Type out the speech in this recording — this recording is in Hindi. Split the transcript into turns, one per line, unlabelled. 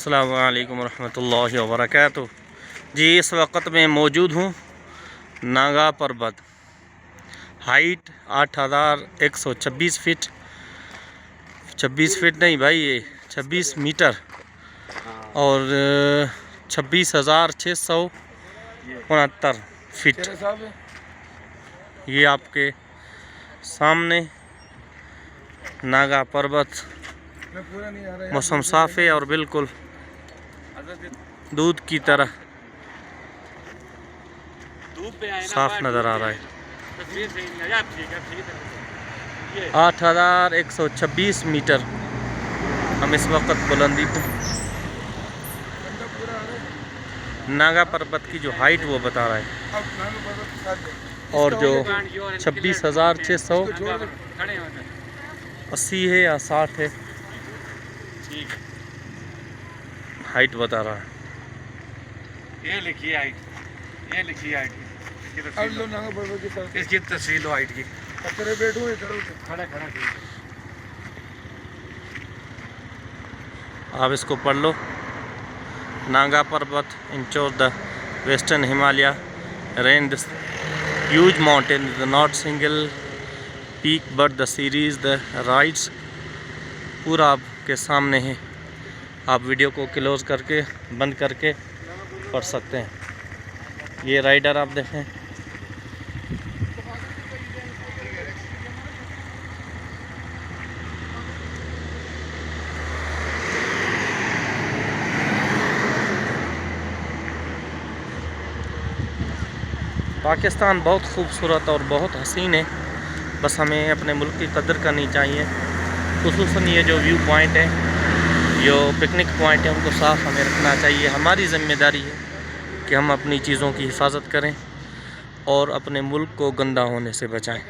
अस्सलामु अलैकुम रहमतुल्लाहि व बरकातुहू। जी इस वक्त मैं मौजूद हूँ नागा पर्वत, हाइट 8126 फीट। 26 फीट नहीं भाई, ये 26 मीटर और 26,669 फीट। ये आपके सामने नागा पर्वत। मौसम साफ है और बिल्कुल दूध की तरह साफ नज़र आ रहा है। 8126 मीटर हम इस वक्त बुलंदी पे नागा पर्वत की जो हाइट वो बता रहा है, और जो 26,680 है या 60 है हाइट बता रहा है।
ये लिखिए हाइट, ये लिखिए हाइट इसकी तस्वीर लो हाइट की। खड़ा खड़ा
आप इसको पढ़ लो। Nanga Parbat anchor the western Himalaya range huge mountain the not single peak but the series the ridges. पूरा आपके सामने है, आप वीडियो को क्लोज करके बंद करके पढ़ सकते हैं। ये राइडर आप देखें, पाकिस्तान बहुत खूबसूरत और बहुत हसीन है। बस हमें अपने मुल्क की कदर करनी चाहिए। खुसूसन ये जो व्यू पॉइंट है, जो पिकनिक पॉइंट है, उनको साफ़ हमें रखना चाहिए। हमारी ज़िम्मेदारी है कि हम अपनी चीज़ों की हिफाजत करें और अपने मुल्क को गंदा होने से बचाएं।